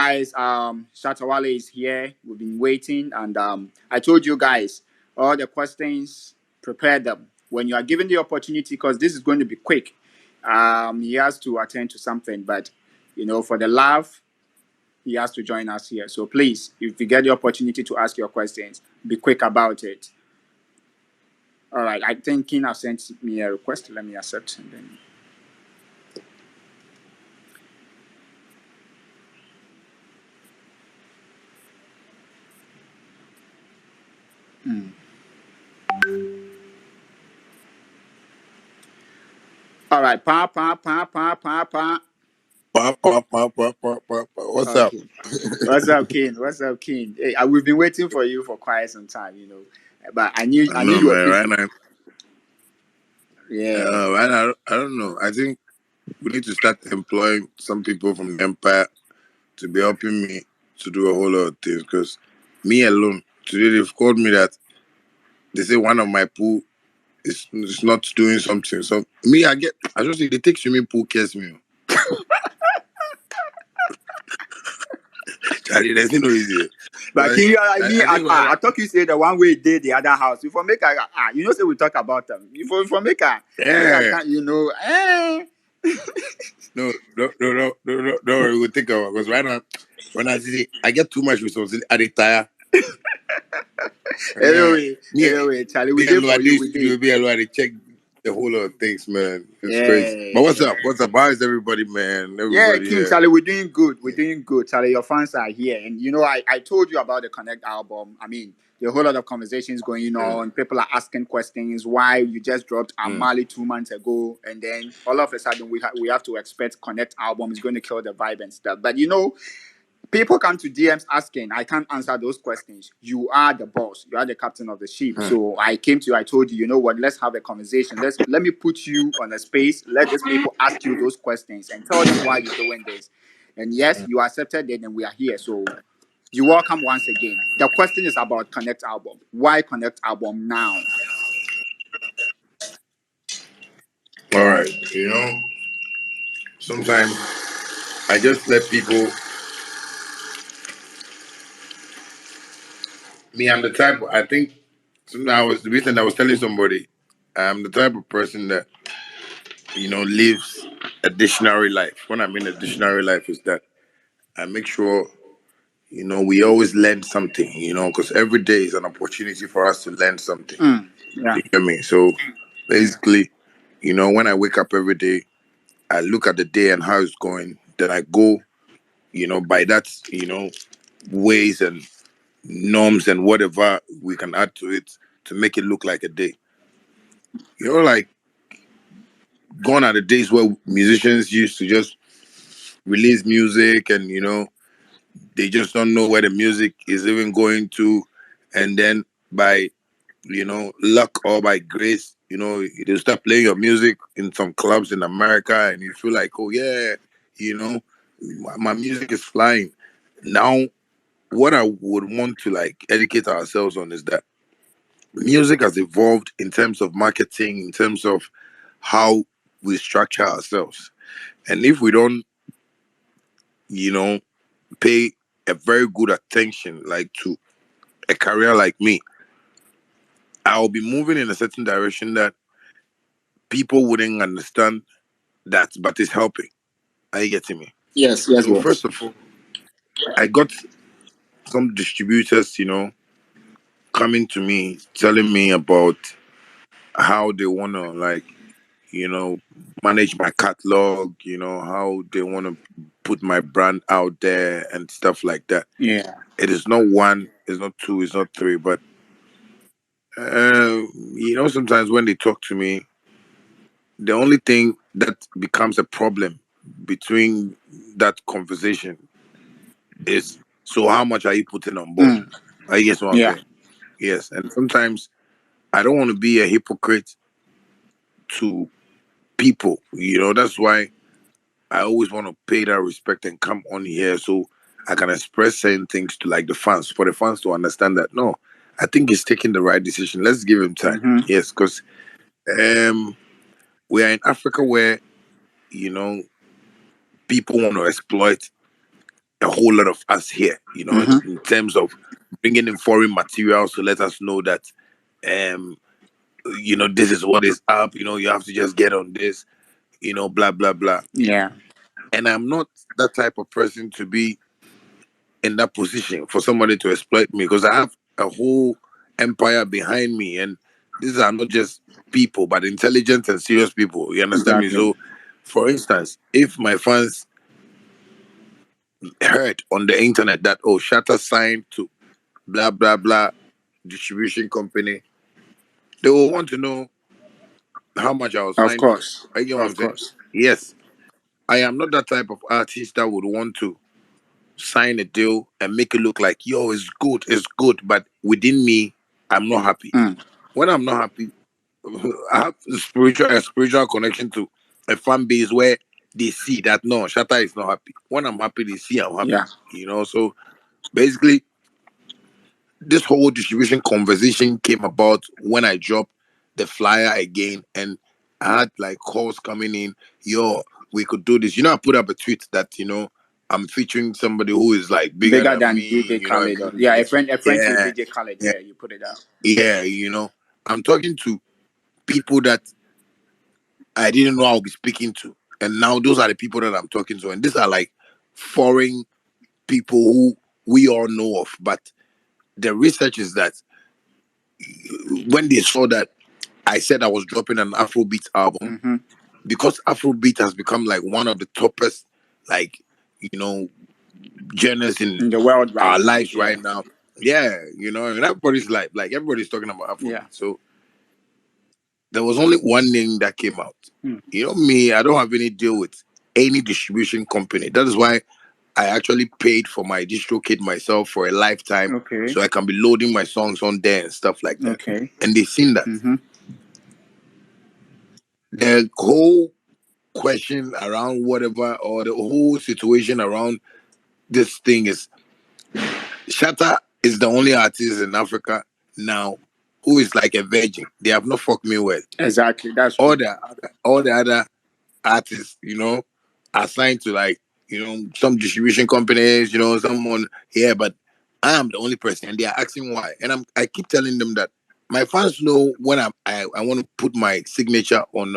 Guys, Shatta Wale is here. We've been waiting, and I told you guys all the questions. Prepare them when you are given the opportunity, because this is going to be quick. He has to attend to something, but for the love, he has to join us here. So please, if you get the opportunity to ask your questions, be quick about it. All right, I think King has sent me a request. Let me accept, and then. All right, pa pa pa pa pa pa. What's up? Okay. What's up, King? What's up, King? Hey, we've been waiting for you for quite some time. But I knew I know, you were man. busy. Right now, Yeah. right now, I don't know. I think we need to start employing some people from the empire to be helping me to do a whole lot of things. Because me alone, today they've called me that they say one of my pool is not doing something. So me, I just think they take swimming pool cares me. Charlie, there's no easy. But King, I I thought you said the one way did the other house. Before make say we talk about them. Before make yeah. eh. No, don't worry, we'll think about it. Because right now, when I see, I get too much responsibility. I retire. Anyway, Charlie, we did for you. We did. Be alone. I check the whole lot of things, man. It's crazy. Yeah. But what's up? What's up? How is everybody, man? Yeah, Everybody King here. Charlie, we're doing good. We're doing good. Charlie, your fans are here. And I told you about the Konekt album. I mean, there are a whole lot of conversations going on. People are asking questions why you just dropped Amali 2 months ago, and then all of a sudden we have to expect Konekt album is going to kill the vibe and stuff. But people come to DMs asking, I can't answer those questions. You are the boss. You are the captain of the ship. So I came to you, I told you, you know what, let's have a conversation. Let me put you on a space. Let these people ask you those questions and tell them why you're doing this. And yes, you accepted it and we are here. So you're welcome once again. The question is about Konekt album. Why Konekt album now? All right. Sometimes I just let people. Me, I'm the type. I think the reason I was telling somebody, I'm the type of person that lives a dictionary life. When I mean a dictionary life, is that I make sure we always learn something. Because every day is an opportunity for us to learn something. Yeah. You get me? So basically, when I wake up every day, I look at the day and how it's going. Then I go, by that, ways and norms and whatever we can add to it to make it look like a day. Like gone are the days where musicians used to just release music and they just don't know where the music is even going to, and then by luck or by grace, they start playing your music in some clubs in America, and you feel like, oh yeah, my music is flying. Now, what I would want to educate ourselves on is that music has evolved in terms of marketing, in terms of how we structure ourselves. And if we don't, pay a very good attention, to a career like me, I'll be moving in a certain direction that people wouldn't understand that, but it's helping. Are you getting me? Yes, So yes. first of all, I got some distributors, coming to me, telling me about how they wanna manage my catalog, how they wanna put my brand out there and stuff like that. Yeah. It is not one, it's not two, it's not three, but sometimes when they talk to me, the only thing that becomes a problem between that conversation is, so how much are you putting on board? I guess what I'm Yeah. saying. Yes, and sometimes I don't want to be a hypocrite to people. That's why I always want to pay that respect and come on here so I can express certain things to the fans, for the fans to understand that no, I think he's taking the right decision. Let's give him time. Yes, because we are in Africa where people want to exploit a whole lot of us here, Mm-hmm. in terms of bringing in foreign materials to let us know that, um, this is what is up. You have to just get on this, blah blah blah. Yeah. And I'm not that type of person to be in that position for somebody to exploit me, because I have a whole empire behind me, and these are not just people, but intelligent and serious people. You understand me? Exactly. So, for instance, if my fans heard on the internet that, oh, Shatta signed to blah blah blah distribution company, they will want to know how much I was Of signed for. course. You get what I'm Of saying? course. Yes, I am not that type of artist that would want to sign a deal and make it look like, yo, it's good, but within me, I'm not happy. Mm. When I'm not happy, I have a spiritual connection to a fan base where they see that no, Shatta is not happy. When I'm happy, they see I'm happy. Yeah. So basically, this whole distribution conversation came about when I dropped the flyer again, and I had like calls coming in. Yo, we could do this. I put up a tweet that I'm featuring somebody who is like bigger Bigger than than me. DJ And Khaled. this and Yeah, this. a friend to Yeah, DJ Khaled. yeah, Yeah, you put it out. yeah. I'm talking to people that I didn't know I would be speaking to, and now those are the people that I'm talking to, and these are like foreign people who we all know of. But the research is that when they saw that I said I was dropping an Afrobeat album, Mm-hmm. because Afrobeat has become like one of the toppest, like, you know, genres in In the world right our now. lives Yeah. right now. Yeah, and everybody's like everybody's talking about Yeah. Afrobeat. So there was only one name that came out. Mm. Me, I don't have any deal with any distribution company. That is why I actually paid for my distro kit myself for a lifetime, Okay. so I can be loading my songs on there and stuff like that. Okay. And they've seen that. Mm-hmm. The whole question around whatever, or the whole situation around this thing is, Shatta is the only artist in Africa now who is like a virgin. They have not fucked me with. Exactly. That's All true. the other artists, are signed to like, some distribution companies, someone here, but I am the only person, and they are asking why. And I keep telling them that my fans know when I want to put my signature on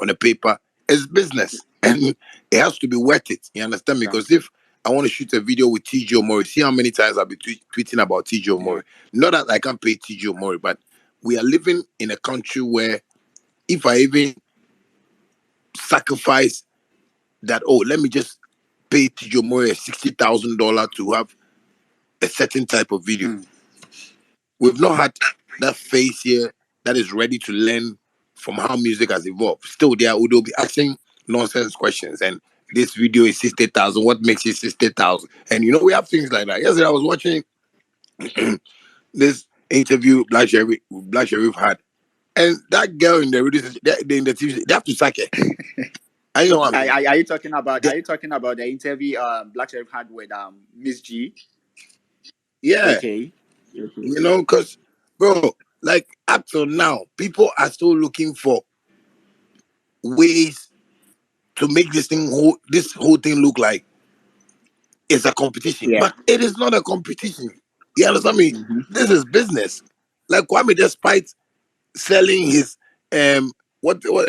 a paper, it's business, and it has to be worth it. You understand me? Because Exactly. if I want to shoot a video with TJ Omori, see how many times I'll be tweeting about TJ Yeah. Omori. Not that I can't pay TJ Omori, but we are living in a country where if I even sacrifice that, oh, let me just pay TJ Omori $60,000 to have a certain type of video. Mm. We've not had that face here that is ready to learn from how music has evolved. Still, they'll be asking nonsense questions. And this video is 60,000. What makes it 60,000? And we have things like that. Yesterday, I was watching this interview Black Sherif had, and that girl in in the TV, they have to sack her. I know what I'm saying. Are you talking about? They- Are you talking about the interview Black Sheriff had with Miss G? yeah, Okay. Okay. because bro, like up till now, people are still looking for ways to make this whole thing look like it's a competition, Yeah. but it is not a competition. You understand me? Mm-hmm. This is business. Like Kwame, despite selling his whatever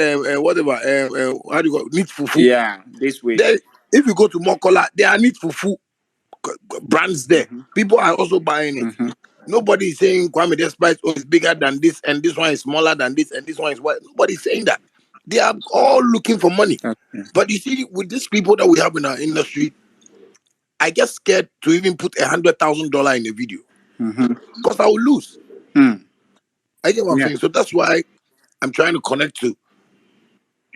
how do you go meat fufu. Yeah. This week. There, if you go to Mokola, there are meat fufu brands there. Mm-hmm. People are also buying it. Mm-hmm. Nobody is saying Kwame Despite is bigger than this, and this one is smaller than this, and this one is what. Nobody's saying that. They are all looking for money. Okay. But you see, with these people that we have in our industry, I get scared to even put $100,000 in a video Mm-hmm. because I will lose. Mm. I get what I'm Yeah. saying. So that's why I'm trying to connect to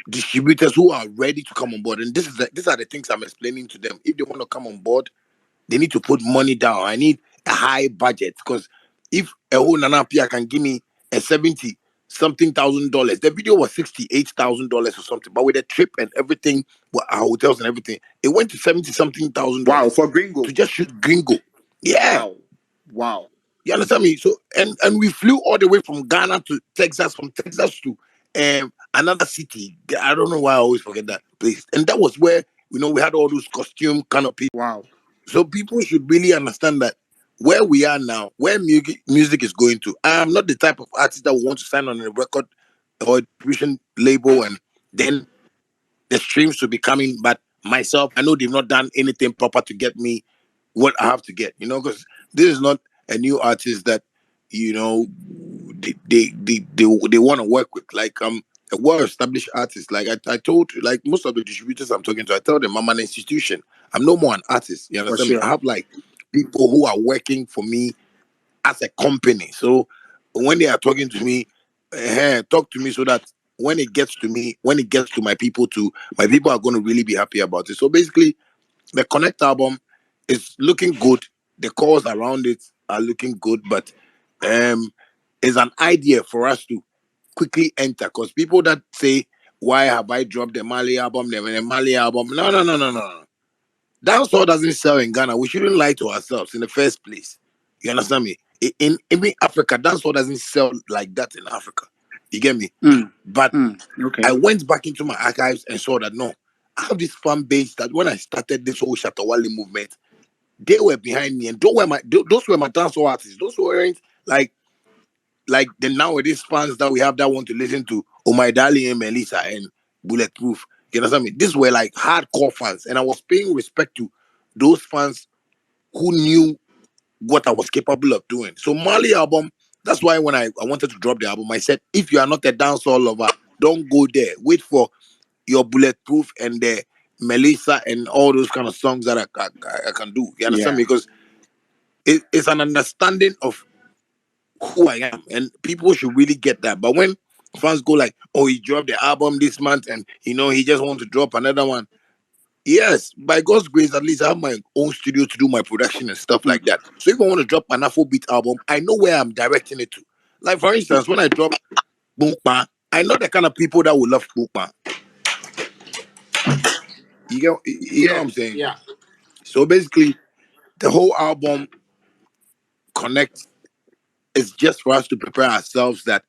distributors who are ready to come on board. And these are the things I'm explaining to them. If they want to come on board, they need to put money down. I need a high budget, because if a whole Nana Pia can give me a 70 something $1,000, the video was $68,000 or something, but with the trip and everything, our hotels and everything, it went to 70 something Wow. $1,000 For Gringo. to just shoot Gringo. Yeah, Wow. Wow. you understand me? So and we flew all the way from Ghana to Texas, from Texas to another city. I don't know why I always forget that place. And that was where we had all those costume kind of people. Wow. So people should really understand that where we are now, where music is going to. I am not the type of artist that will want to sign on a record or a distribution label and then the streams should be coming. But myself, I know they've not done anything proper to get me what I have to get, because this is not a new artist that, you know, they want to work with. Like a well-established artist. Like I told you, like most of the distributors I'm talking to, I tell them I'm an institution. I'm no more an artist. You For understand me? I sure. have like people who are working for me as a company. So when they are talking to me, talk to me so that when it gets to me, when it gets to my people too, my people are going to really be happy about it. So basically, the Konekt album is looking good. The calls around it are looking good, but it's an idea for us to quickly enter. Because people that say, "Why have I dropped the Mali album, the Mali album?" No, no, no, no, no, no. Dancehall doesn't sell in Ghana. We shouldn't lie to ourselves in the first place. You understand me? In even Africa, dancehall doesn't sell like that in Africa. You get me? But Okay. I went back into my archives and saw that no, I have this fan base that when I started this whole Shatta Wale movement, they were behind me, and those were my dancehall artists. Those weren't like the nowadays fans that we have that want to listen to Oh My Darling and Melissa and Bulletproof. You understand me? These were like hardcore fans, and I was paying respect to those fans who knew what I was capable of doing. So Mali album, that's why when I wanted to drop the album, I said, if you are not a dancehall lover, don't go there. Wait for your Bulletproof and the Melissa and all those kind of songs that I can do. You understand Yeah. me? Because it's an understanding of who I am, and people should really get that. But when fans go like, "Oh, he dropped the album this month, and he just want to drop another one," yes, by God's grace, at least I have my own studio to do my production and stuff like that. So if I want to drop an Afrobeat album, I know where I'm directing it to. Like for instance, when I drop Boompa, I know the kind of people that will love Boompa. You get what Yeah. I'm saying? Yeah. So basically, the whole album Konekt is just for us to prepare ourselves that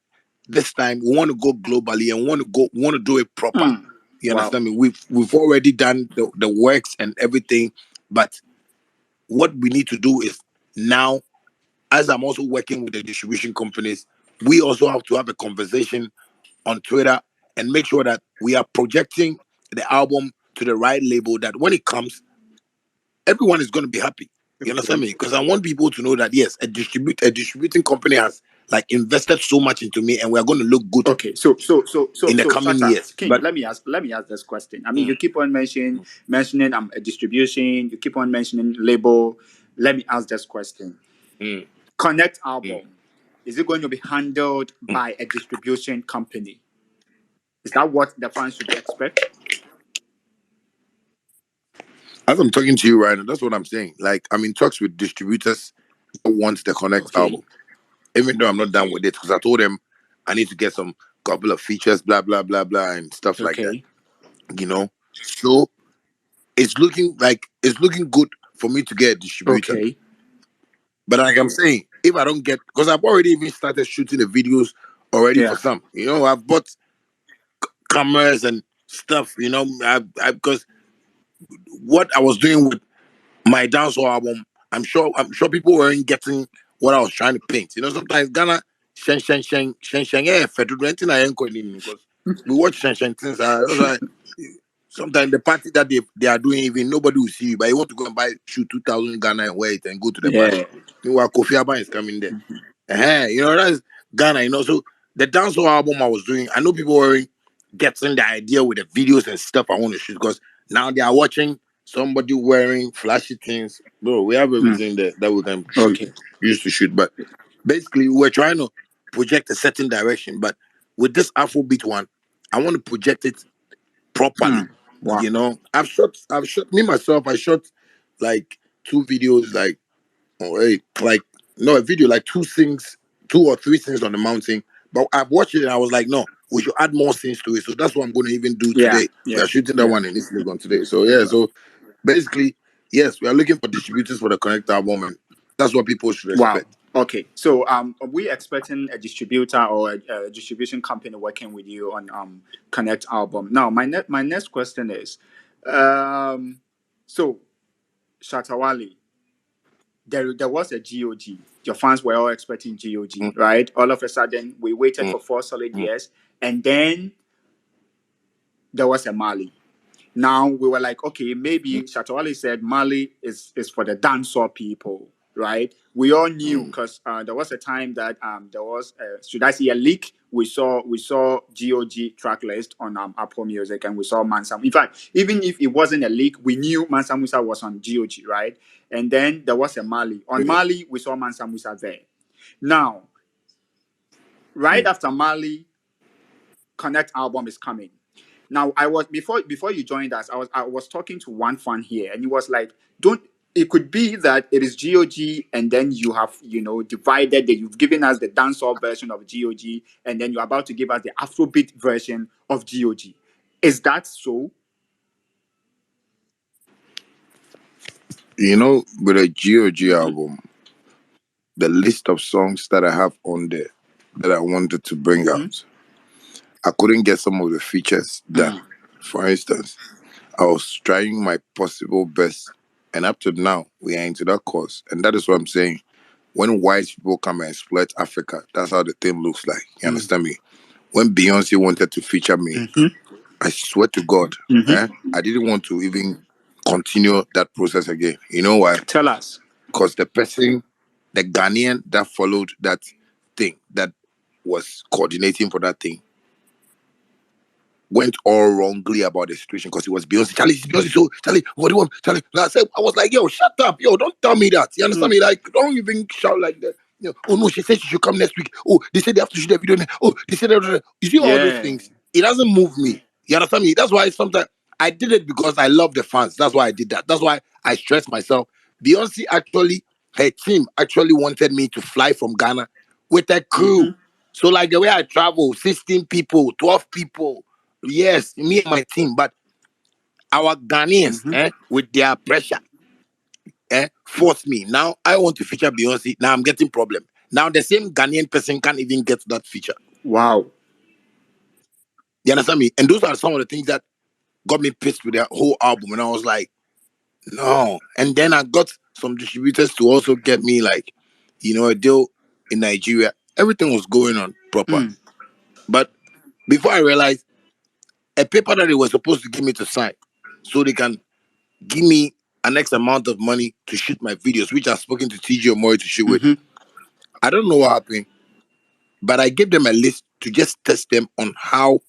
this time we want to go globally and we want to do it proper. You Wow. understand me? We've already done the works and everything, but what we need to do is now, as I'm also working with the distribution companies, we also have to have a conversation on Twitter and make sure that we are projecting the album to the right label that when it comes, everyone is going to be happy. You understand me? Because I want people to know that yes, a distributing company has like invested so much into me, and we are going to look good Okay, so in the coming Shatta, years. King, But let me ask this question. I mean, you keep on mentioning a distribution, you keep on mentioning label. Let me ask this question. mm, Connect mm. album, is it going to be handled by a distribution company? Is that what the fans should expect? As I'm talking to you right now, that's what I'm saying. Like I'm in talks with distributors that want the Konekt Okay. album, even though I'm not done with it because I told them I need to get some couple of features, blah blah blah blah, and stuff like that. Okay. So it's looking good for me to get a distributor. Okay. But like I'm saying, if I don't get, because I've already even started shooting the videos already for Yeah. some. I've bought cameras and stuff. Because what I was doing with my dancehall album, I'm sure people weren't getting what I was trying to paint. Sometimes Ghana shen federal anything I ain't calling because we watch shen things. That's why sometimes the party that they are doing, even nobody will see you, but you want to go and buy shoot 2,000 Ghana and wear it and go to the party. Yeah. Meanwhile, Kofi Abba is coming there. That's Ghana. So the dancehall album I was doing, I know people were getting the idea with the videos and stuff I want to shoot because now they are watching somebody wearing flashy things. Bro, we have everything there that we can shoot, Okay. use to shoot. But basically, we're trying to project a certain direction. But with this Afrobeat one, I want to project it properly. Wow. I've shot me myself. I shot like two videos, like like no a video like two or three things on the mountain. But I've watched it and I was like, no, we should add more scenes to it. So that's what I'm going to even do Yeah. today. We Yeah. are shooting that Yeah. one in East Legon today. So yeah, so basically, yes, we are looking for distributors for the Konekt album, and that's what people should Wow. expect. Okay. So are we expecting a distributor or a distribution company working with you on Connect album? Now my next question is, so Shatta Wale, there was a G.O.G. Your fans were all expecting G.O.G., mm, right? All of a sudden, we waited mm, for 4 solid mm, years, and then there was a Mali. Now we were like, okay, maybe mm, Shatawale said Mali is for the dancehall people, right? We all knew mm, because there was a time that there was should I say a leak? We saw G.O.G track list on Apple Music, and we saw Mansa. In fact, even if it wasn't a leak, we knew Mansa Musa was on G.O.G, right? And then there was a Mali. On yeah, Mali, we saw Mansa Musa there. Now, right mm. after Mali, Konekt album is coming. Now, I was before you joined us, I was talking to one fan here, and he was like, "Don't." It could be that it is G.O.G, and then you have divided that you've given us the dancehall version of G.O.G, and then you're about to give us the Afrobeat version of G.O.G. Is that so? With a G.O.G Mm-hmm. album, the list of songs that I have on there that I wanted to bring Mm-hmm. out, I couldn't get some of the features done. Mm. For instance, I was trying my possible best, and up to now, we are into that course. And that is what I'm saying. When white people come and exploit Africa, that's how the thing looks like. You Mm. understand me? When Beyonce wanted to feature me, Mm-hmm. I swear to God, Mm-hmm. I didn't want to even continue that process again. You know why? Tell us. Because the Ghanaian that followed that thing, that was coordinating for that thing, went all wrongly about the situation because it was Beyonce. Charlie, it's Beyonce. So, Charlie, what do you want? Charlie, and I was like, yo, shut up. Yo, don't tell me that. You understand Mm. me? Like, don't even shout like that. Oh, no, she said she should come next week. Oh, they said they have to shoot a video. Oh, they said, you see all those Yeah. things? It doesn't move me. You understand me? That's why sometimes I did it because I love the fans. That's why I did that. That's why I stress myself. Beyonce actually, her team actually wanted me to fly from Ghana with a Mm-hmm. crew. So, like the way I travel, 16 people, 12 people, yes, me and my team, but our Ghanaians, Mm-hmm. with their pressure, force me. Now I want to feature Beyonce. Now I'm getting problem. Now the same Ghanaian person can't even get that feature. Wow. You understand me? And those are some of the things that got me pissed with their whole album. And I was like, no. And then I got some distributors to also get me like, a deal in Nigeria. Everything was going on proper. Mm. But before I realized, a paper that they were supposed to give me to sign so they can give me an X amount of money to shoot my videos, which I've spoken to TG Omori to shoot with. Mm-hmm. I don't know what happened, but I gave them a list to just test them on how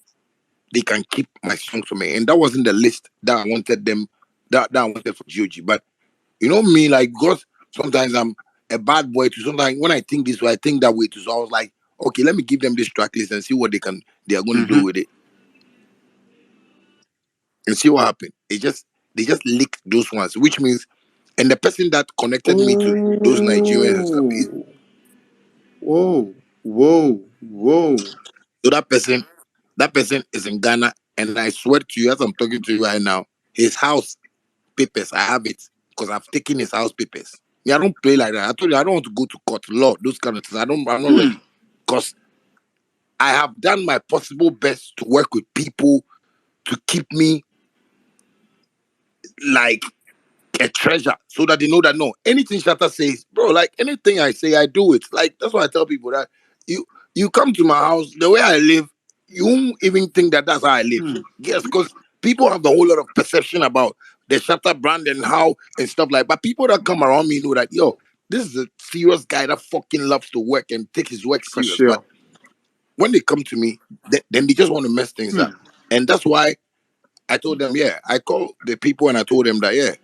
they can keep my songs for me. And that wasn't the list that I wanted that I wanted for G.O.G. But you know me, like, because sometimes I'm a bad boy too. Sometimes when I think this way, I think that way too. So I was like, okay, let me give them this track list and see what they are going to do Mm-hmm. with it. And see what happened. They just leaked those ones, which means, and the person that connected me to those Nigerians and stuff is, Oh. Whoa. Whoa. Whoa. so that person is in Ghana, and I swear to you, as I'm talking to you right now, his house papers, I have it because I've taken his house papers. Yeah, I don't play like that. I told you I don't want to go to court, law, those kind of things. I'm not Hmm. ready because I have done my possible best to work with people to keep me like a treasure so that they know that no, anything Shatta says, bro, like anything I say, I do it. Like that's why I tell people that you you come to my house, the way I live, you won't even think that that's how I live. Hmm. Yes, because people have a whole lot of perception about the Shatta brand and how and stuff like. But people that come around me know that this is a serious guy that fucking loves to work and take his work For serious. But sure. when they come to me, then they just want to mess things Hmm. up, and that's why I told them, yeah, I called the people and I told them that, yeah,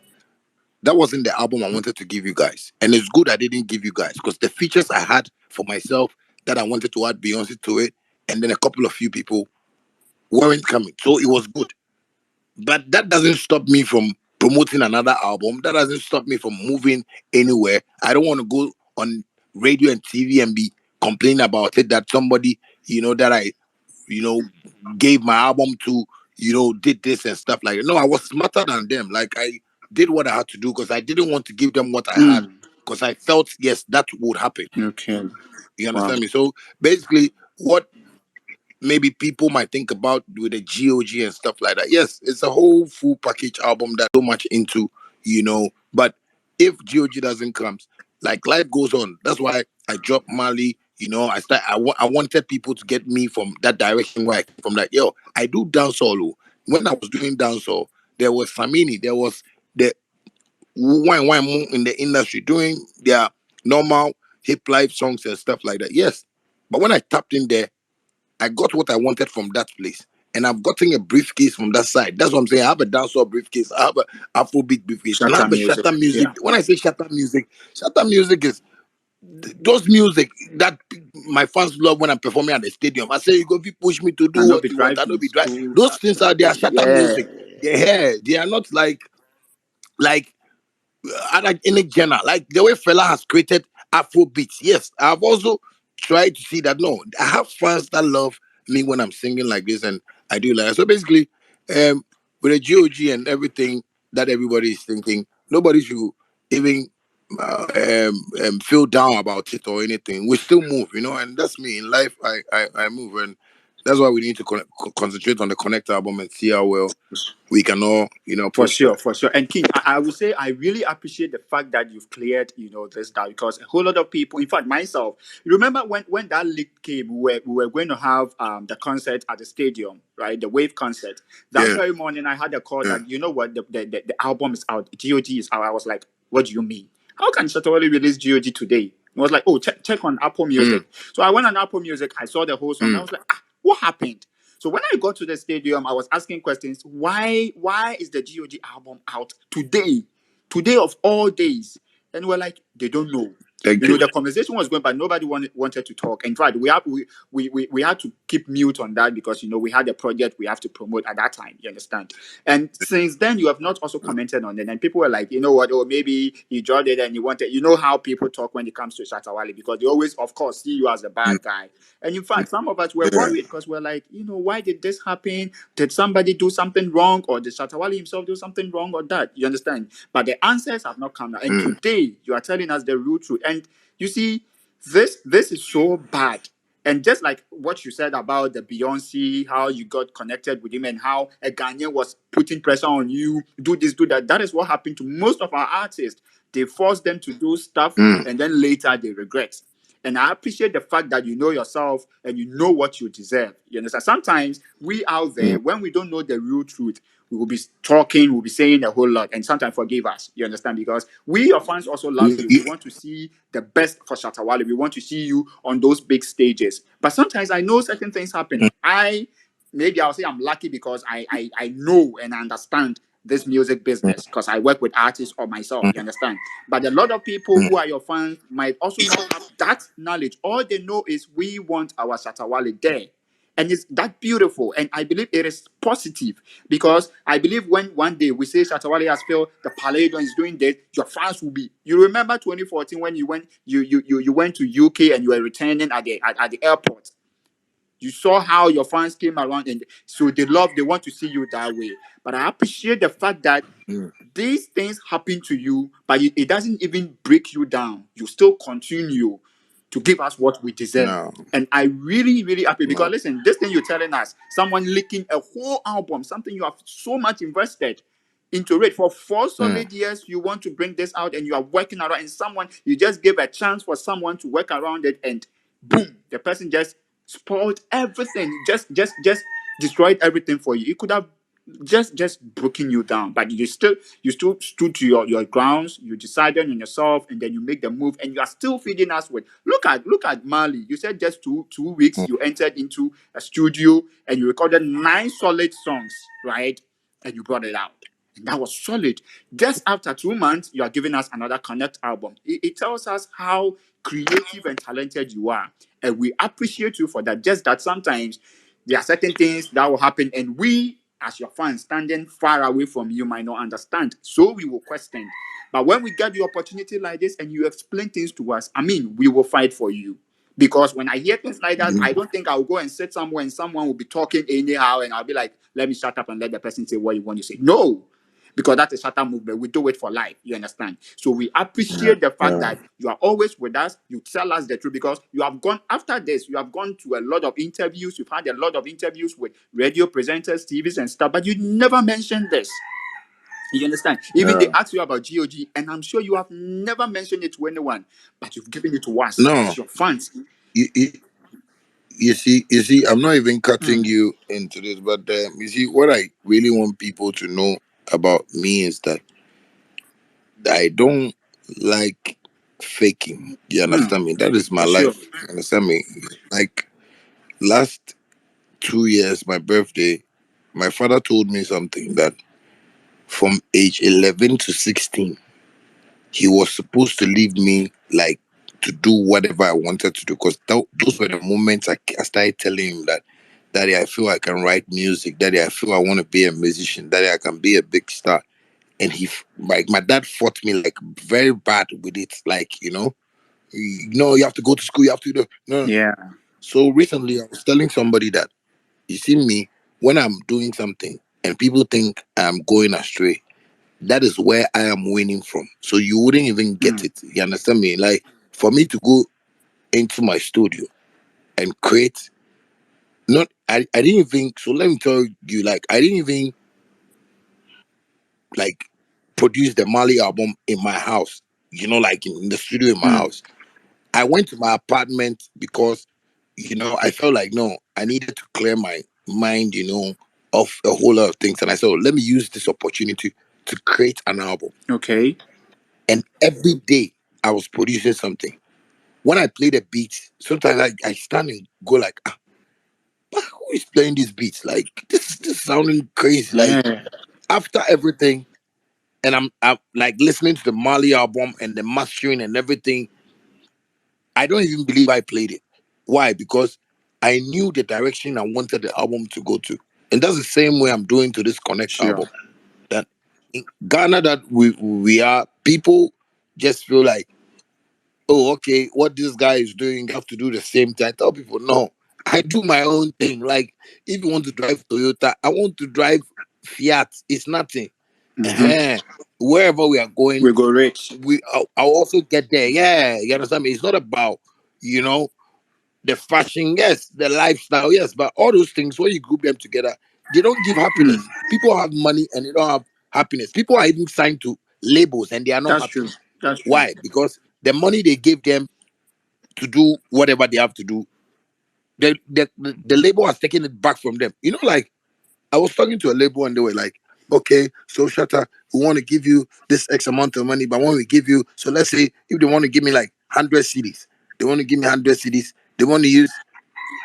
that wasn't the album I wanted to give you guys. And it's good I didn't give you guys because the features I had for myself that I wanted to add Beyonce to it, and then a couple of few people weren't coming. So it was good. But that doesn't stop me from promoting another album. That doesn't stop me from moving anywhere. I don't want to go on radio and TV and be complaining about it that somebody, that I, you know, gave my album to, did this and stuff like that. No, I was smarter than them. Like I did what I had to do because I didn't want to give them what I had Hmm. because I felt yes that would happen. Okay. You Wow. understand me? So basically, what maybe people might think about with the G.O.G and stuff like that. Yes, it's a whole full package album that so much into, you know, But if G.O.G doesn't come, like life goes on. That's why I dropped Mali. You know, I wanted people to get me from that direction where I came from. Like, yo, I do dancehall. Oh. When I was doing dancehall, there was Samini, there was the one in the industry doing their normal hip life songs and stuff like that. Yes, but when I tapped in there, I got what I wanted from that place. And I've gotten a briefcase from that side. That's what I'm saying. I have a dancehall briefcase. I have a Afrobeat briefcase. And I Shatta have a music. Shatta music. Yeah. When I say Shatta music is those music that my fans love when I'm performing at the stadium. I say, you go, if push me to do And not what be you want. drive I to don't be dry. school. Those things are their Shatta Yeah. music. They are not like other any genre, like the way Fela has created Afro beats. Yes, I've also tried to see that. No, I have fans that love me when I'm singing like this, and I do like that. So basically, with the G.O.G and everything that everybody is thinking, nobody should even feel down about it or anything. We still move, you know, and that's me in life. I move, and that's why we need to concentrate on the Konekt album and see how well we can all, you know, For push sure, that. for sure. And King, I would say I really appreciate the fact that you've cleared, this down because a whole lot of people, in fact, myself, you remember when that leak came, we were going to have the concert at the stadium, right? The Wave concert. That Yeah, very morning, I had a call yeah. that you know what, the album is out, G.O.G is out. I was like, what do you mean? How can Shatawale release G.O.G today? I was like, oh, check on Apple Mm, Music. So I went on Apple Music, I saw the whole song. I mm, was like, what happened? So when I got to the stadium, I was asking questions. Why is the G.O.G album out today? Today of all days. And we're like, they don't know. thank you. The conversation was going, but nobody wanted to talk. In fact, we had to keep mute on that because we had a project we have to promote at that time. You understand? And since then, you have not also commented on it. And people were like, you know what? Or maybe you dropped it and you wanted. You know how people talk when it comes to Shatawale because they always, of course, see you as a Mm, bad guy. And in fact, some of us were yeah. worried because we're like, why did this happen? Did somebody do something wrong? Or did Shatawale himself do something wrong or that? You understand? But the answers have not come out. And Mm, today, you are telling us the real truth. And you see, this is so bad. And just like what you said about the Beyonce, how you got connected with him and how a Ghanaian was putting pressure on you, do this, do that. That is what happened to most of our artists. They force them to do stuff mm, and then later they regret. And I appreciate the fact that you know yourself and you know what you deserve. You understand? Sometimes we out mm. there, when we don't know the real truth, we will be talking, we'll be saying a whole lot, and sometimes forgive us. You understand? Because we, your fans, also love you. We want to see the best for Shatawale. We want to see you on those big stages. But sometimes I know certain things happen. Maybe I'll say I'm lucky because I know and I understand this music business because I work with artists or myself. You understand? But a lot of people who are your fans might also not have that knowledge. All they know is we want our Shatawale there. And it's that beautiful. And I believe it is positive because I believe when one day we say Shatawale has failed, the Paladon is doing this, your fans will be. You remember 2014 when you went to UK and you were returning at the airport. You saw how your fans came around, and so they want to see you that way. But I appreciate the fact that Mm. these things happen to you, but it doesn't even break you down. You still continue to give us what we deserve. No, And I really, really happy because no. listen, this thing you're telling us, someone leaking a whole album, something you have so much invested into it for 4 solid years, you want to bring this out and you are working around, and someone you just gave a chance for someone to work around it, and boom, the person just spoiled everything, just destroyed everything for you. It could have just broken you down, but you still stood to your grounds. You decided on yourself, and then you make the move, and you are still feeding us with. Look at Mali. You said just two weeks Mm, you entered into a studio and you recorded 9 solid songs, right? And you brought it out. And that was solid. Just after 2 months, you are giving us another Connect album. It tells us how creative and talented you are. And we appreciate you for that. Just that sometimes there are certain things that will happen, and we, as your fans, standing far away from you, might not understand. So we will question. But when we get the opportunity like this and you explain things to us, I mean, we will fight for you. Because when I hear things like that, I mm, don't think I'll go and sit somewhere and someone will be talking anyhow and I'll be like, let me shut up and let the person say what you want to say. No, because that's a Shatta movement. We do it for life. You understand? So we yeah, appreciate the fact yeah. that you are always with us. You tell us the truth because you have gone after this. You have gone to a lot of interviews. You've had a lot of interviews with radio presenters, TVs, and stuff, but you never mentioned this. You understand? Even they Yeah. ask you about G.O.G, and I'm sure you have never mentioned it to anyone, but you've given it to us No, as your fans. you, you, you see, I'm not even Hmm. cutting you into this, but you see, what I really want people to know about me is that I don't like faking. You Hmm. understand me? That is my For sure. life. You understand me? Like last 2 years, my birthday, my father told me something that from age 11 to 16, he was supposed to leave me like to do whatever I wanted to do because those were the moments I started telling him that, Daddy, I feel I can write music. Daddy, I feel I want to be a musician. Daddy, I can be a big star. And like my dad fought me like very bad with it. Like, you have to go to school. You have to do no. Yeah. So recently, I was telling somebody that you see me when I'm doing something and people think I'm going astray. That is where I am winning from. So you wouldn't even Hmm. get it. You understand me? Like for me to go into my studio and create, not I didn't even. So let me tell you, like I didn't even like produce the Mali album in my house. Like in the studio in my Hmm. house. I went to my apartment because I felt like no, I needed to clear my mind, of a whole lot of things. And I said, oh, let me use this opportunity to create an album. Okay. And every day I was producing something. When I play the beats, sometimes I stand and go like, who is playing these beats? Like this is sounding crazy. Like Yeah. after everything, and I'm like listening to the Mali album and the mastering and everything. I don't even believe I played it. Why? Because I knew the direction I wanted the album to go to. And that's the same way I'm doing to this Konekt Sure. album. That in Ghana that we are, people just feel like, oh, okay, what this guy is doing, you have to do the same thing. I tell people, no, I do my own thing. Like, if you want to drive Toyota, I want to drive Fiat. It's nothing. Mm-hmm. uh Wherever we are going, We go rich. I'll also get there. Yeah, you understand me? It's not about, you know, the fashion, yes, the lifestyle, yes, but all those things, when you group them together, they don't give Hmm. happiness. People have money and they don't have happiness. People are even signed to labels and they are not That's happy. true. That's true. Why? Because the money they gave them to do whatever they have to do, the label has taken it back from them. Like I was talking to a label and they were like, okay, so Shatta, we want to give you this X amount of money, but when we give you, so let's say if they want to give me like 100 CDs, they want to give me 100 CDs, they want to use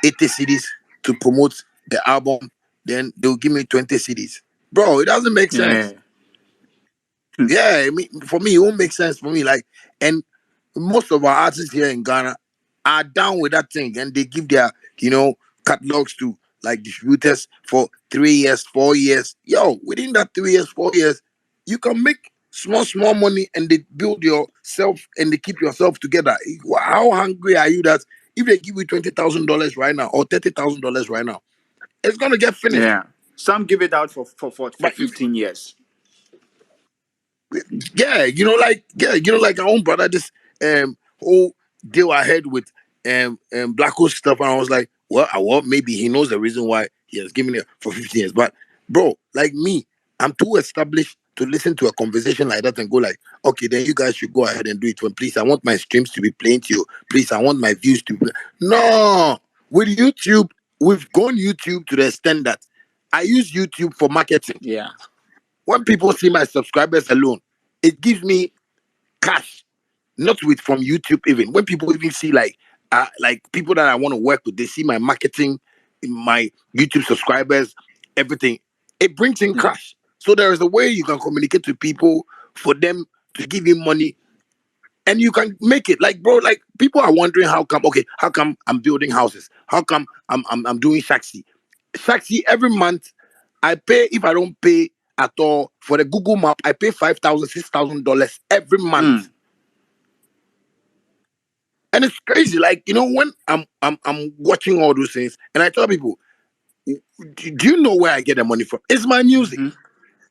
80 CDs to promote the album, then they'll give me 20 CDs. Bro, it doesn't make Yeah. sense. Yeah, I mean, for me, it won't make sense for me. Like, and most of our artists here in Ghana are down with that thing, and they give their, catalogs to like distributors for 3 years, 4 years. Yo, within that 3 years, 4 years, you can make small money, and they build yourself and they keep yourself together. How hungry are you that if they give you $20,000 right now or $30,000 right now, it's gonna get finished. Yeah. Some give it out for But if 15 years. yeah, like our own brother this whole deal I had with Black Hole stuff, and I was like, well, maybe he knows the reason why he has given it for 15 years. But bro, like me, I'm too established to listen to a conversation like that and go like, okay, then you guys should go ahead and do it. When please, I want my streams to be playing to you. Please, I want my views to be no. With YouTube, we've gone YouTube to the extent that I use YouTube for marketing. Yeah. When people see my subscribers alone, it gives me cash, not with from YouTube even. When people even see like people that I want to work with, they see my marketing, my YouTube subscribers, everything. It brings in Hmm. cash. So there is a way you can communicate with people for them to give you money and you can make it. Like bro, like people are wondering how come I'm building houses? How come I'm doing Shaxi? Shaxi every month I pay. If I don't pay at all for the Google map, I pay $5,000, $6,000 every Hmm. month. And it's crazy. Like, when I'm watching all those things and I tell people, do you know where I get the money from? It's my music. Mm-hmm.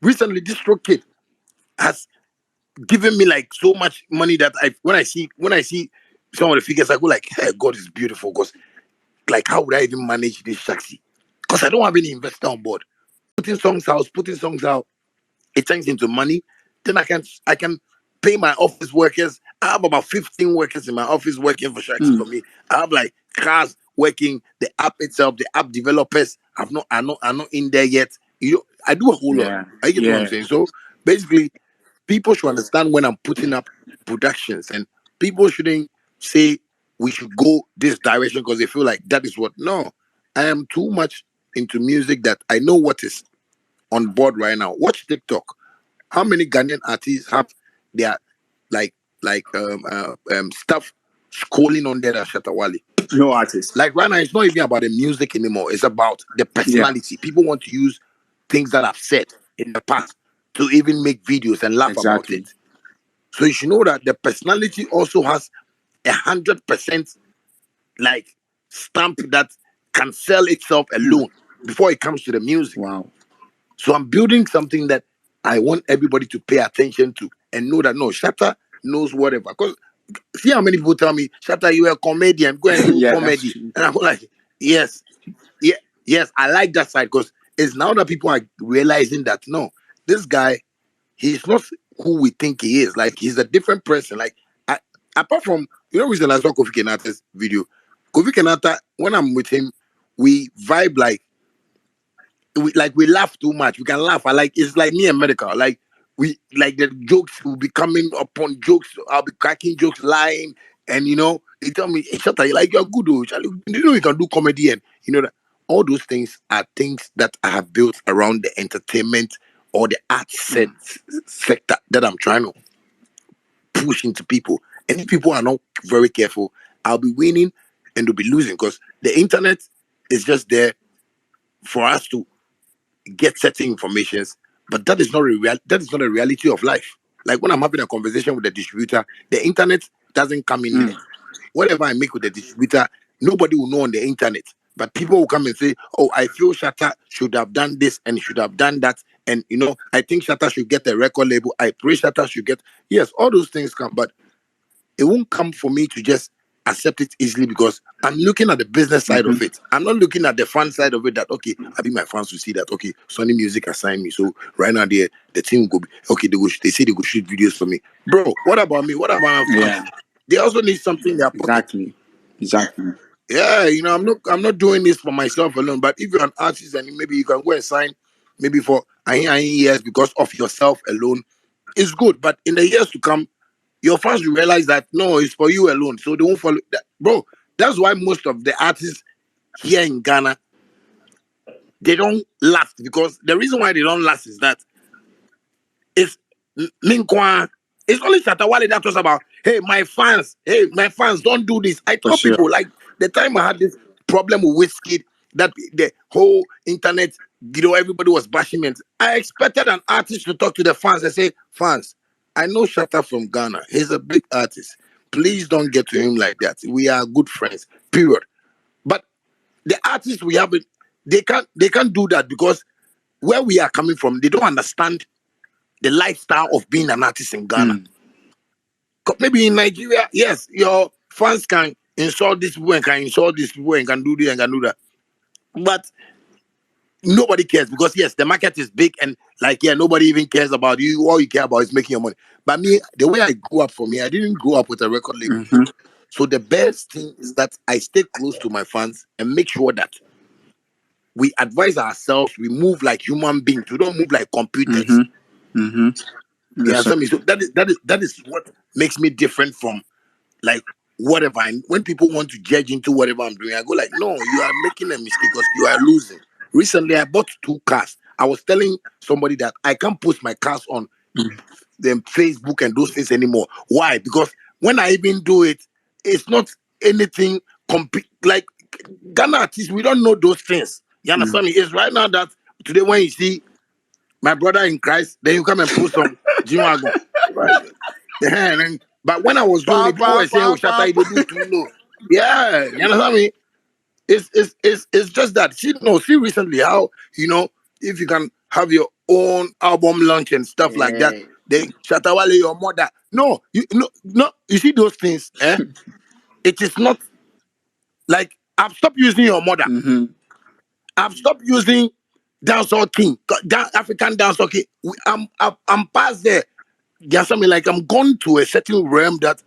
Recently, this stroke kid has given me like so much money that when I see some of the figures, I go like, hey, God is beautiful. Because like how would I even manage this Shaxi? Because I don't have any investor on board. Putting songs out. it turns into money. Then I can pay my office workers. I have about 15 workers in my office working for Sharks for me. I have like cars working, the app itself, the app developers. I'm not in there yet. I do a whole lot. Yeah. I get what I'm Yeah. saying. So basically, people should understand when I'm putting up productions, and people shouldn't say we should go this direction because they feel like that is what. No, I am too much into music that I know what is on board right now. Watch TikTok. How many Ghanaian artists have their like stuff scrolling on there that Shatta Wale? No artist. Like right now, it's not even about the music anymore. It's about the Yeah. personality. People want to use things that I've said in the past to even make videos and laugh about Exactly. it. So you should know that the personality also has 100% like stamp that can sell itself alone before it comes to the music. Wow. So I'm building something that I want everybody to pay attention to and know that no, Shatta knows whatever. Because see how many people tell me, Shatta, you're a comedian, go and do Yeah, that's comedy. true. And I'm like, yes, yeah, yes, I like that side because it's now that people are realizing that no, this guy, he's not who we think he is. Like he's a different person. Like I, apart from recently I saw Kofi Kenata's video. Kofi Kenata, when I'm with him, we vibe like we laugh too much. We can laugh. I like it's like me and medical. Like we like the jokes will be coming upon jokes. I'll be cracking jokes, lying, and he tell me, hey, Shatta, like you're good, oh, Charlie. You can do comedy, and that all those things are things that I have built around the entertainment or the art sector that I'm trying to push into people. And if people are not very careful, I'll be winning and they'll be losing because the internet is just there for us to get certain informations, but that is not a reality of life. Like when I'm having a conversation with the distributor, the internet doesn't come in there. Whatever I make with the distributor, nobody will know on the internet. But people will come and say, "Oh, I feel Shatta should have done this and should have done that." And I think Shatta should get a record label. I pray Shatta should get yes, all those things come, but it won't come for me to just accept it easily because I'm looking at the business side of it. I'm not looking at the fun side of it that, okay, I be my fans to see that, okay, Sony Music assigned me. So right now the team will go, okay, they say they go shoot videos for me. Bro, what about me? What about my fans? Yeah. They also need something in their pocket. Exactly. Exactly. Yeah, I'm not doing this for myself alone. But if you're an artist and maybe you can go and sign maybe for I years because of yourself alone, it's good. But in the years to come, your fans will realize that no, it's for you alone. So they won't follow that. Bro, that's why most of the artists here in Ghana, they don't last. Because the reason why they don't last is that it's Minkwa. It's only Shatta Wale that talks about, hey, my fans, don't do this. I For tell sure. people, like, the time I had this problem with Wizkid, that the whole internet, everybody was bashing me. I expected an artist to talk to the fans and say, fans, I know Shatta from Ghana. He's a big artist. Please don't get to him like that. We are good friends, period. But the artists we have, they can't do that because where we are coming from, they don't understand the lifestyle of being an artist in Ghana. Maybe in Nigeria, yes, your fans can insult these people and can insult these people and can do this and can do that. But nobody cares because yes, the market is big and like nobody even cares about you. All you care about is making your money. But me, the way I grew up for me, I didn't grow up with a record label. So the best thing is that I stay close to my fans and make sure that we advise ourselves, we move like human beings. We don't move like computers. You Yes, sir. understand me? So that is what makes me different from like whatever. And when people want to judge into whatever I'm doing, I go like, no, you are making a mistake because you are losing. Recently, I bought 2 cars. I was telling somebody that I can't post my cars on them Facebook and those things anymore. Why? Because when I even do it, it's not anything like Ghana artists. We don't know those things. You understand me? It's right now that today when you see my brother in Christ, then you come and post some G.O.G. Right? Yeah, but when I was doing Pa, it, people pa, were saying, pa, "Oh, pa, Shatta, they pa. do too low." Yeah, you understand me? It's just that. See recently how if you can have your own album launch and stuff like that, Yeah. then Shatta Wale your mother. No, no. You see those things? It is not like I've stopped using your mother. I've stopped using dancehall king, African dancehall king. I'm past there. There's something like I'm gone to a certain realm that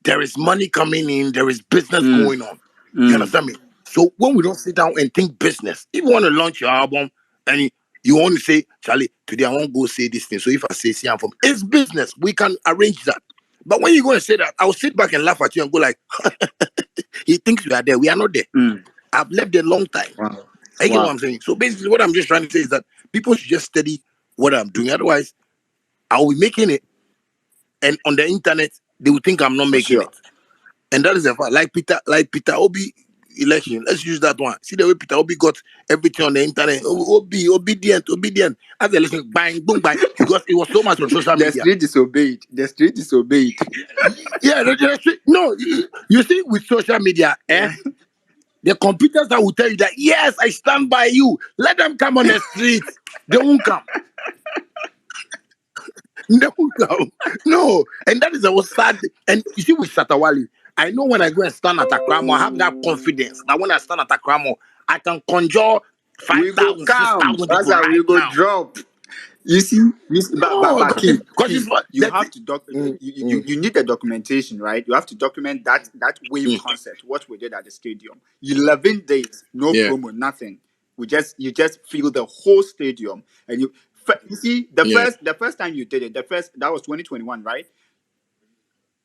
there is money coming in, there is business going on. You understand me? So when we don't sit down and think business, if you want to launch your album and you want to say, Charlie, today I won't go say this thing. So if I say, see, I'm from, it's business. We can arrange that. But when you're going to say that, I'll sit back and laugh at you and go like, he thinks we are there. We are not there. I've left a long time. Wow. I get what I'm saying. So basically what I'm just trying to say is that people should just study what I'm doing. Otherwise, I'll be making it. And on the internet, they will think I'm not making it. And that is a fact. Like Peter Obi election. Let's use that one. See the way Peter Obi got everything on the internet. Obedient. As the election, bang, boom, bang. Because it was so much on social media. The street disobeyed. Yeah, the street. No, you see, with social media, the computers that will tell you that, yes, I stand by you. Let them come on the streets. They won't come. They won't come. No. And that is a sad. And you see, with Shatta Wale, I know when I go and stand at Akramo, I have that confidence that when I stand at Akramo, I can conjure 5,000, 6,000 people That's how right we go now. drop. You see, but King, you have to you need the documentation, right? You have to document that wave concert, what we did at the stadium. 11 days, no promo, nothing. You just feel the whole stadium, and you see the first time you did it, that was 2021, right?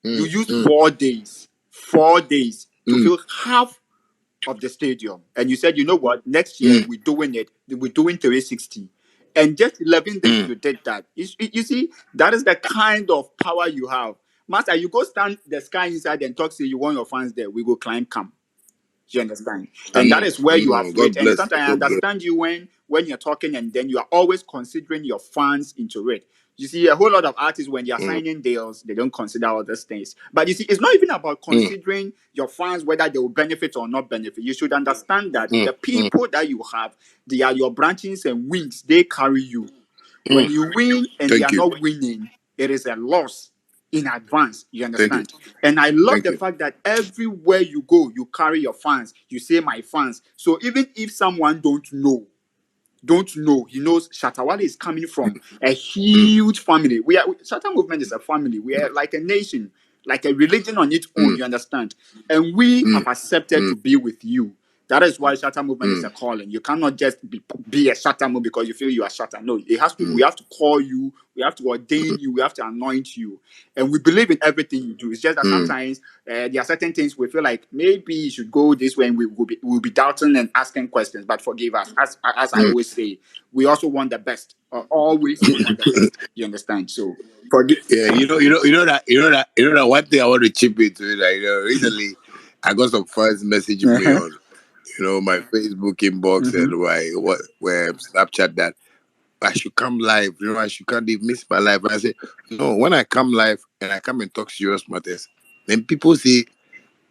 You used 4 days, 4 days to fill half of the stadium, and you said, you know what, next year we're doing 360, and just 11 days you did that. You see, that is the kind of power you have, master. You go stand the sky inside and talk, say you want your fans there, we go climb camp. You understand? And that is where you have great. And sometimes I understand you when you're talking, and then you are always considering your fans into it. You see, a whole lot of artists, when they are signing deals, they don't consider all these things. But you see, it's not even about considering your fans, whether they will benefit or not benefit. You should understand that the people that you have, they are your branches and wings. They carry you. When you win and they are not winning, it is a loss in advance. You understand? And I love the fact that everywhere you go, you carry your fans. You say my fans. So even if someone don't know, he knows Shatta Wale is coming from a huge family. Shatta movement is a family. We are like a nation, like a religion on its own. You understand? And we have accepted to be with you. That is why Shatta movement is a calling. You cannot just be a Shatta movement because you feel you are Shatta. No, it has to. We have to call you. We have to ordain you. We have to anoint you. And we believe in everything you do. It's just that sometimes there are certain things we feel like maybe you should go this way, and we'll be doubting and asking questions. But forgive us, as I always say, we also want the best. Always we want the best. You understand? So forgive. Yeah, you know that one thing I want to chip into it. Like, recently, I got some fans messaging me on, my Facebook inbox and where Snapchat that I should come live. I should come. They miss my life. And I say, no. When I come live and I come and talk serious matters, then people say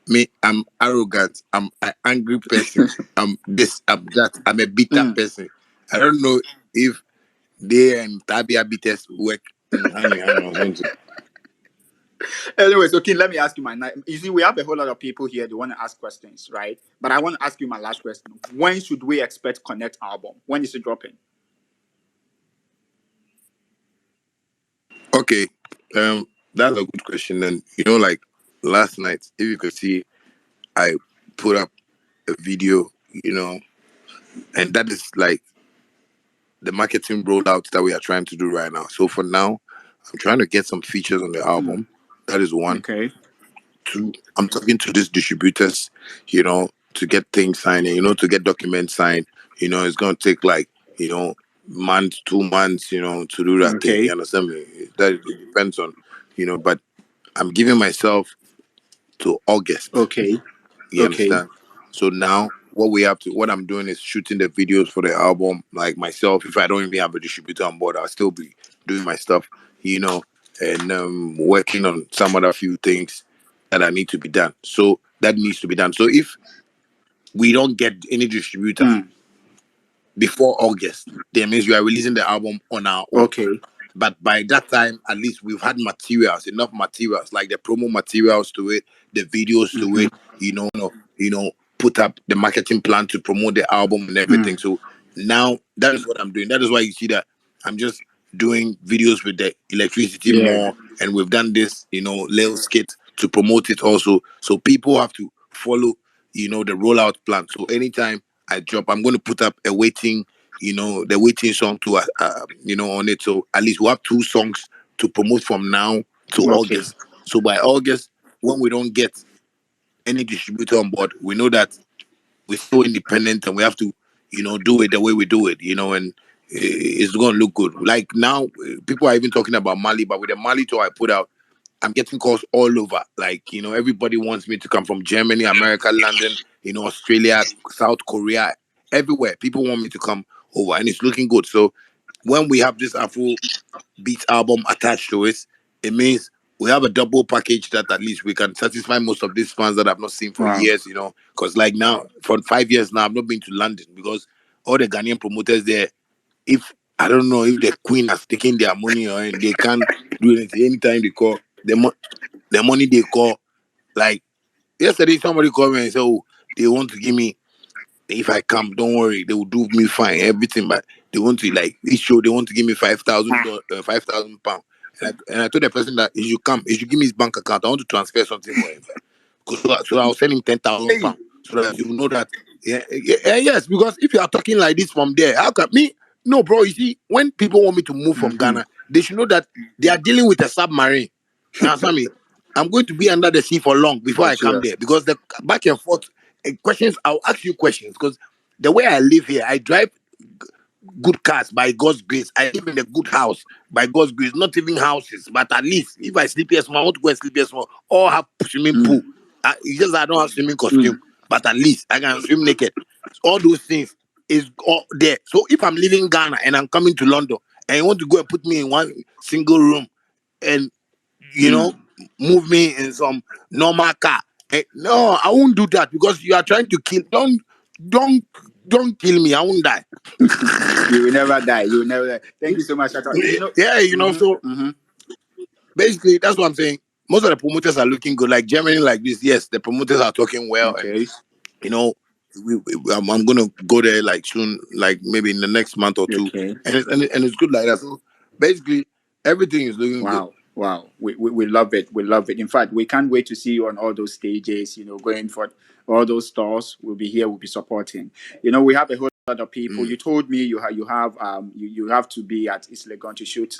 me, I'm arrogant. I'm an angry person. I'm this. I'm that. I'm a bitter person. I don't know if they and Tabia bitters work in hand in hand or something. Anyway, so King, let me ask you you see, we have a whole lot of people here. They want to ask questions, right? But I want to ask you my last question. When should we expect Konekt album? When is it dropping? Okay, that's a good question. And like last night, if you could see, I put up a video, and that is like the marketing rollout that we are trying to do right now. So for now, I'm trying to get some features on the album. That is one. Okay. Two, I'm talking to these distributors, to get things signed, to get documents signed. It's gonna take like, months, 2 months, to do that thing. You understand me? That it depends on, but I'm giving myself to August. Okay. You understand? So now what I'm doing is shooting the videos for the album, like myself. If I don't even have a distributor on board, I'll still be doing my stuff, and working on some other few things that I need to be done. So that needs to be done. So if we don't get any distributor before August, that means we are releasing the album on our own. Okay. But by that time, at least we've had enough materials, like the promo materials to it, the videos to it, put up the marketing plan to promote the album and everything. So now that is what I'm doing. That is why you see that I'm just doing videos with the electricity Yeah. more, and we've done this, little skit to promote it also. So people have to follow, the rollout plan. So anytime I drop, I'm going to put up a waiting, the waiting song to, on it. So at least we'll have 2 songs to promote from now to Okay. August. So by August, when we don't get any distributor on board, we know that we're so independent and we have to, do it the way we do it, and it's going to look good. Like now, people are even talking about Mali, but with the Mali tour I put out, I'm getting calls all over. Like, everybody wants me to come from Germany, America, London, Australia, South Korea, everywhere. People want me to come over and it's looking good. So when we have this Afro beat album attached to it, it means we have a double package that at least we can satisfy most of these fans that I've not seen for Wow. years, Because like now, for 5 years now, I've not been to London because all the Ghanaian promoters there, if I don't know if the Queen has taken their money or they can't do anything. Anytime they call, the money they call, like yesterday, somebody called me and said, "Oh, they want to give me if I come, don't worry, they will do me fine, everything. But they want to like each show, they want to give me £5,000. And I told the person that he should give me his bank account. I want to transfer something for him. So I'll send him £10,000 Hey. so that you know that. Yes, because if you are talking like this from there, how can me? No, bro. You see, when people want me to move from Mm-hmm. Ghana, they should know that they are dealing with a submarine. You understand me? I'm going to be under the sea for long before For I come sure. there because the back and forth questions. I'll ask you questions because the way I live here, I drive good cars by God's grace. I live in a good house by God's grace. Not even houses, but at least if I sleep here small, I want to go and sleep here small. Or have swimming pool. Mm. It's just I don't have swimming Mm. costume, but at least I can swim naked. All those things is all there. So if I'm leaving Ghana and I'm coming to London and you want to go and put me in one single room and you know Mm. move me in some normal car, no, I won't do that because you are trying to kill. Don't don't kill me. I won't die. You will never die. You will never die. Thank you so much, Shatta. Yeah, Mm-hmm. so Mm-hmm. basically that's what I'm saying. Most of the promoters are looking good. Like Germany, like this, yes, the promoters are talking well, and Okay. you know, I'm gonna go there like soon, like maybe in the next month or two, Okay. and it's good like that. So basically, everything is looking good. Wow. Wow. We love it. We love it. In fact, we can't wait to see you on all those stages, going for all those stores. We'll be here, we'll be supporting. We have a whole lot of people. Mm. You told me you have to be at East Legon to shoot